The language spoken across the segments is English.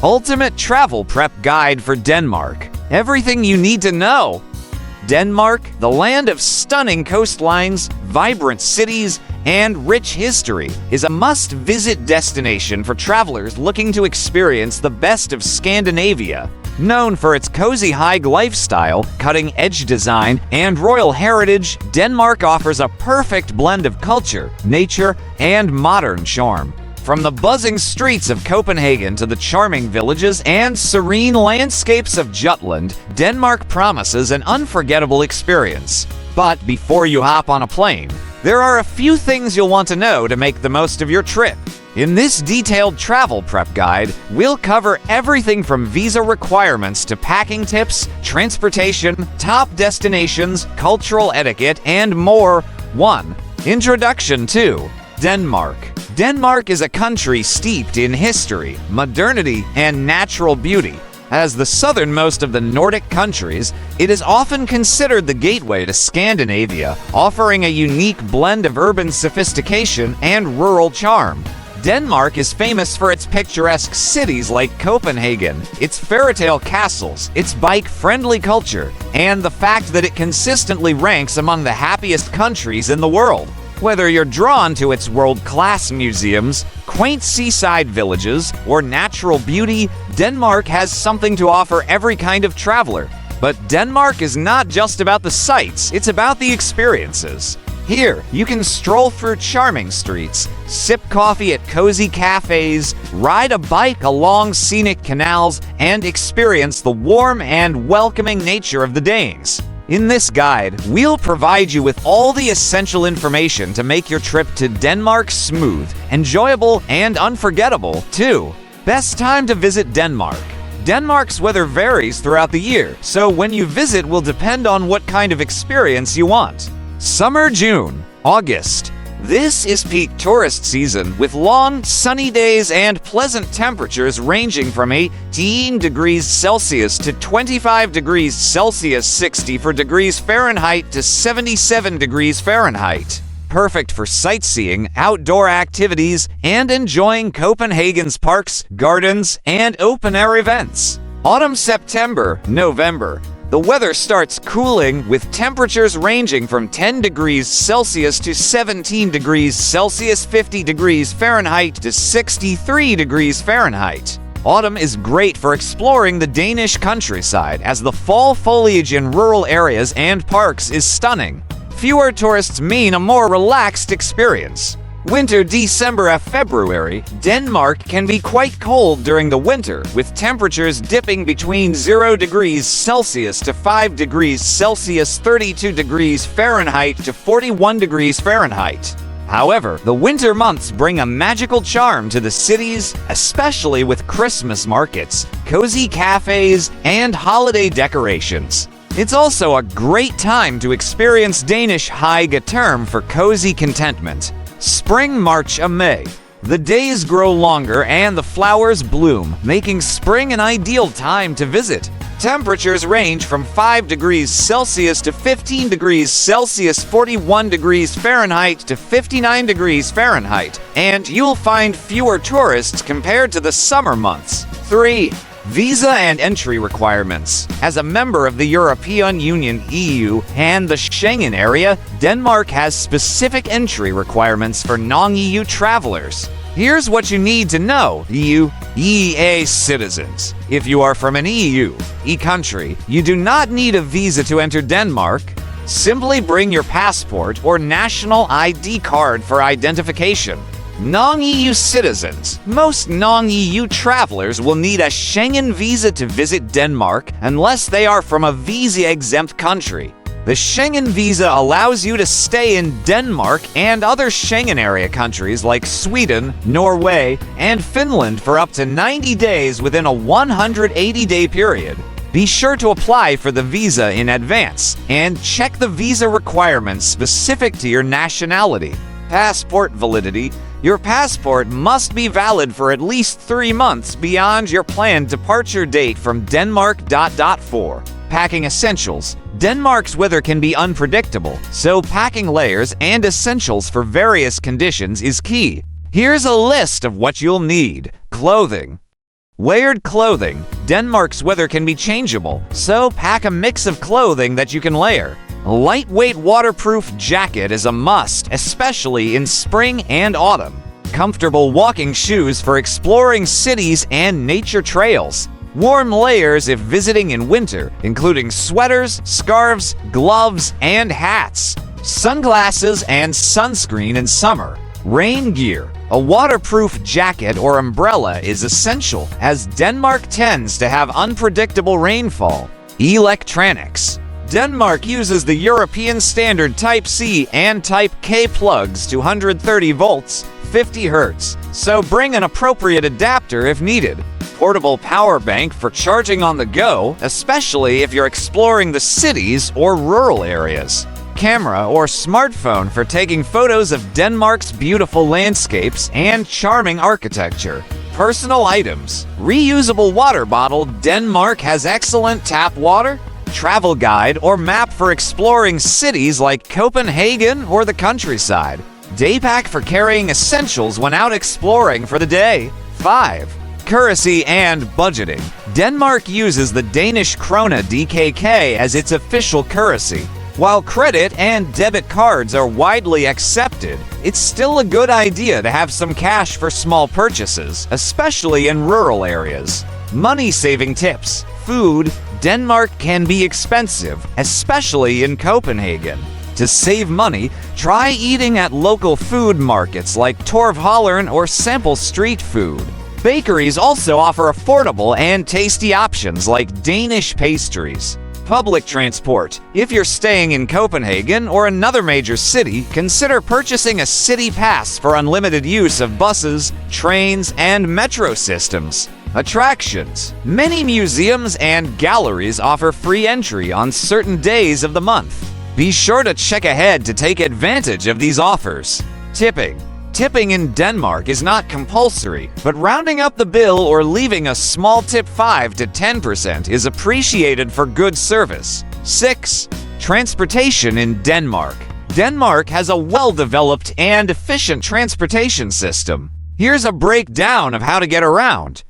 Ultimate Travel Prep Guide for Denmark. Everything you need to know. Denmark, the land of stunning coastlines, vibrant cities, and rich history, is a must-visit destination for travelers looking to experience the best of Scandinavia. Known for its cozy high lifestyle, cutting-edge design, and royal heritage, Denmark offers a perfect blend of culture, nature, and modern charm. From the buzzing streets of Copenhagen to the charming villages and serene landscapes of Jutland, Denmark promises an unforgettable experience. But before you hop on a plane, there are a few things you'll want to know to make the most of your trip. In this detailed travel prep guide, we'll cover everything from visa requirements to packing tips, transportation, top destinations, cultural etiquette, and more. 1. Introduction to Denmark. Denmark is a country steeped in history, modernity, and natural beauty. As the southernmost of the Nordic countries, it is often considered the gateway to Scandinavia, offering a unique blend of urban sophistication and rural charm. Denmark is famous for its picturesque cities like Copenhagen, its fairytale castles, its bike-friendly culture, and the fact that it consistently ranks among the happiest countries in the world. Whether you're drawn to its world-class museums, quaint seaside villages, or natural beauty, Denmark has something to offer every kind of traveler. But Denmark is not just about the sights, it's about the experiences. Here, you can stroll through charming streets, sip coffee at cozy cafes, ride a bike along scenic canals, and experience the warm and welcoming nature of the Danes. In this guide, we'll provide you with all the essential information to make your trip to Denmark smooth, enjoyable, and unforgettable, too. Best time to visit Denmark. Denmark's weather varies throughout the year, so when you visit will depend on what kind of experience you want. Summer, June, August. This is peak tourist season with long, sunny days and pleasant temperatures ranging from 18 degrees Celsius to 25 degrees Celsius, 64 degrees Fahrenheit to 77 degrees Fahrenheit. Perfect for sightseeing, outdoor activities, and enjoying Copenhagen's parks, gardens, and open-air events. Autumn, September, November. The weather starts cooling, with temperatures ranging from 10 degrees Celsius to 17 degrees Celsius, 50 degrees Fahrenheit to 63 degrees Fahrenheit. Autumn is great for exploring the Danish countryside, as the fall foliage in rural areas and parks is stunning. Fewer tourists mean a more relaxed experience. Winter, December and February. Denmark can be quite cold during the winter, with temperatures dipping between 0 degrees Celsius to 5 degrees Celsius, 32 degrees Fahrenheit to 41 degrees Fahrenheit. However, the winter months bring a magical charm to the cities, especially with Christmas markets, cozy cafes, and holiday decorations. It's also a great time to experience Danish hygge, a term for cozy contentment. Spring, March and May. The days grow longer and the flowers bloom, making spring an ideal time to visit. Temperatures range from 5 degrees Celsius to 15 degrees Celsius, 41 degrees Fahrenheit to 59 degrees Fahrenheit, and you'll find fewer tourists compared to the summer months. 3. Visa and entry requirements. As a member of the European Union (EU) and the Schengen area, Denmark has specific entry requirements for non-EU travelers. Here's what you need to know, EEA citizens. If you are from an EU country, you do not need a visa to enter Denmark. Simply bring your passport or national ID card for identification. Non-EU citizens. Most non-EU travelers will need a Schengen visa to visit Denmark unless they are from a visa-exempt country. The Schengen visa allows you to stay in Denmark and other Schengen area countries like Sweden, Norway, and Finland for up to 90 days within a 180-day period. Be sure to apply for the visa in advance and check the visa requirements specific to your nationality. Passport validity. Your passport must be valid for at least 3 months beyond your planned departure date from Denmark. 4. Packing essentials. Denmark's weather can be unpredictable, so packing layers and essentials for various conditions is key. Here's a list of what you'll need. Clothing. Layered clothing. Denmark's weather can be changeable, so pack a mix of clothing that you can layer. A lightweight waterproof jacket is a must, especially in spring and autumn. Comfortable walking shoes for exploring cities and nature trails. Warm layers if visiting in winter, including sweaters, scarves, gloves, and hats. Sunglasses and sunscreen in summer. Rain gear. A waterproof jacket or umbrella is essential, as Denmark tends to have unpredictable rainfall. Electronics. Denmark uses the European standard Type-C and Type-K plugs to 130 volts, 50 Hz, so bring an appropriate adapter if needed. Portable power bank for charging on the go, especially if you're exploring the cities or rural areas. Camera or smartphone for taking photos of Denmark's beautiful landscapes and charming architecture. Personal items. Reusable water bottle. Denmark has excellent tap water. Travel guide or map for exploring cities like Copenhagen or the countryside. Day pack for carrying essentials when out exploring for the day. 5. Currency and budgeting. Denmark uses the Danish krone DKK as its official currency. While credit and debit cards are widely accepted, it's still a good idea to have some cash for small purchases, especially in rural areas. Money-saving tips. Food. Denmark can be expensive, especially in Copenhagen. To save money, try eating at local food markets like Torvholleren or sample street food. Bakeries also offer affordable and tasty options like Danish pastries. Public transport. If you're staying in Copenhagen or another major city, consider purchasing a city pass for unlimited use of buses, trains, and metro systems. Attractions. Many museums and galleries offer free entry on certain days of the month. Be sure to check ahead to take advantage of these offers. Tipping. Tipping in Denmark is not compulsory, but rounding up the bill or leaving a small tip 5 to 10% is appreciated for good service. 6. Transportation in Denmark. Denmark has a well-developed and efficient transportation system. Here's a breakdown of how to get around.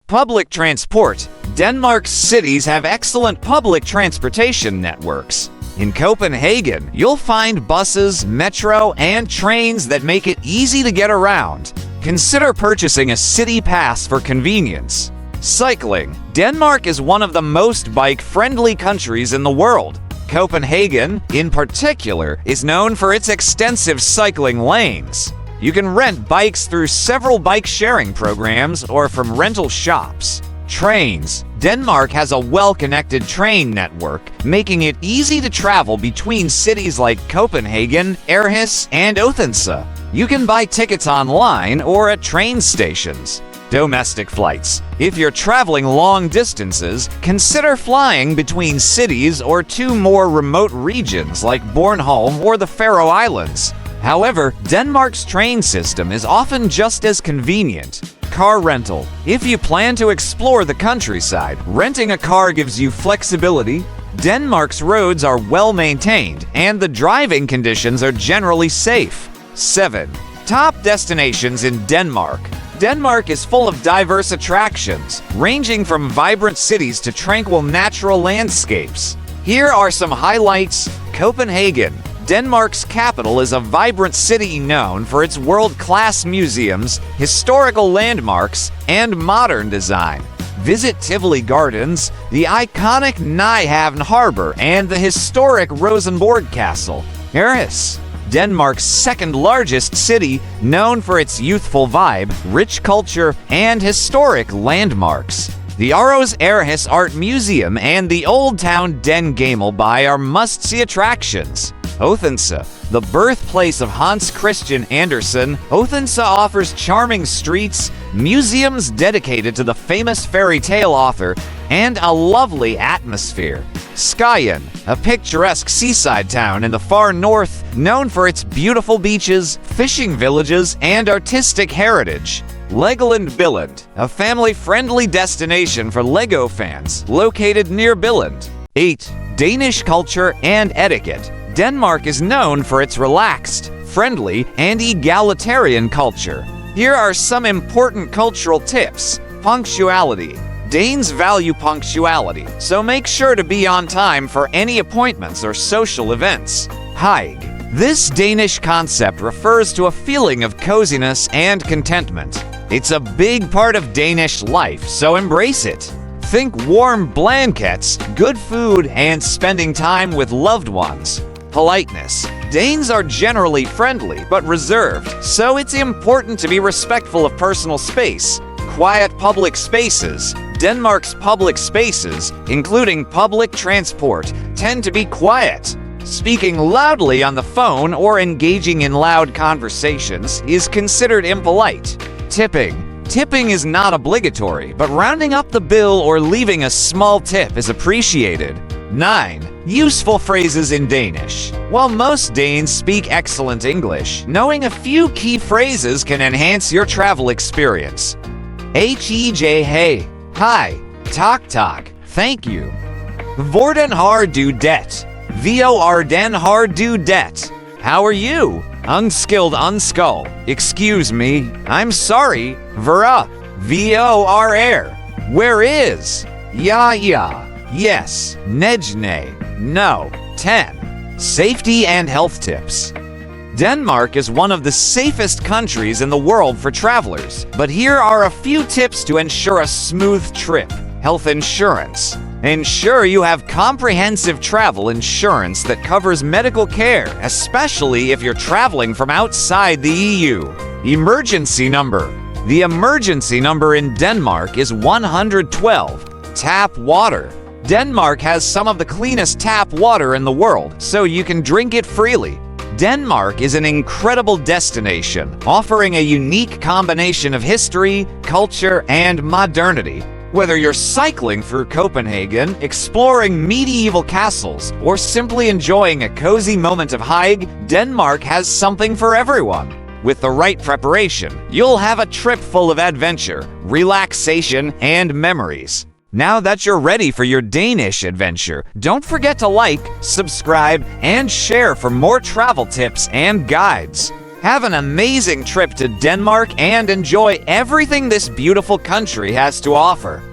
Public transport. Denmark's cities have excellent public transportation networks. In Copenhagen, you'll find buses, metro, and trains that make it easy to get around. Consider purchasing a city pass for convenience. Cycling. Denmark is one of the most bike-friendly countries in the world. Copenhagen, in particular, is known for its extensive cycling lanes. You can rent bikes through several bike-sharing programs or from rental shops. Trains. Denmark has a well-connected train network, making it easy to travel between cities like Copenhagen, Aarhus, and Odense. You can buy tickets online or at train stations. Domestic flights. If you're traveling long distances, consider flying between cities or to more remote regions like Bornholm or the Faroe Islands. However, Denmark's train system is often just as convenient. Car rental. If you plan to explore the countryside, renting a car gives you flexibility. Denmark's roads are well maintained, and the driving conditions are generally safe. 7. Top destinations in Denmark. Denmark is full of diverse attractions, ranging from vibrant cities to tranquil natural landscapes. Here are some highlights. Copenhagen. Denmark's capital is a vibrant city known for its world-class museums, historical landmarks, and modern design. Visit Tivoli Gardens, the iconic Nyhavn Harbor, and the historic Rosenborg Castle. Aarhus. Denmark's second-largest city, known for its youthful vibe, rich culture, and historic landmarks. The Aarhus Aarhus Art Museum and the Old Town Den Gamelby are must-see attractions. Odense, the birthplace of Hans Christian Andersen, Odense offers charming streets, museums dedicated to the famous fairy tale author, and a lovely atmosphere. Skyen, a picturesque seaside town in the far north, known for its beautiful beaches, fishing villages, and artistic heritage. Legoland Billund, a family-friendly destination for Lego fans, located near Billund. 8. Danish culture and etiquette. Denmark is known for its relaxed, friendly, and egalitarian culture. Here are some important cultural tips. Punctuality. Danes value punctuality, so make sure to be on time for any appointments or social events. Hygge. This Danish concept refers to a feeling of coziness and contentment. It's a big part of Danish life, so embrace it. Think warm blankets, good food, and spending time with loved ones. Politeness. Danes are generally friendly but reserved, so it's important to be respectful of personal space. Quiet public spaces. Denmark's public spaces, including public transport, tend to be quiet. Speaking loudly on the phone or engaging in loud conversations is considered impolite. Tipping. Tipping is not obligatory, but rounding up the bill or leaving a small tip is appreciated. 9. Useful phrases in Danish. While most Danes speak excellent English, knowing a few key phrases can enhance your travel experience. Hej, hey, hi, tak, thank you. Hvordan har du det? Hvordan har du det? How are you? Unskilled unskull. Excuse me. I'm sorry. Vera. Vor. Where is? Ja. Yes. Nejne. No. 10. Safety and health tips. Denmark is one of the safest countries in the world for travelers, but here are a few tips to ensure a smooth trip. Health insurance. Ensure you have comprehensive travel insurance that covers medical care, especially if you're traveling from outside the EU. Emergency number. The emergency number in Denmark is 112. Tap water. Denmark has some of the cleanest tap water in the world, so you can drink it freely. Denmark is an incredible destination, offering a unique combination of history, culture, and modernity. Whether you're cycling through Copenhagen, exploring medieval castles, or simply enjoying a cozy moment of hygge, Denmark has something for everyone. With the right preparation, you'll have a trip full of adventure, relaxation, and memories. Now that you're ready for your Danish adventure, don't forget to like, subscribe, and share for more travel tips and guides. Have an amazing trip to Denmark and enjoy everything this beautiful country has to offer.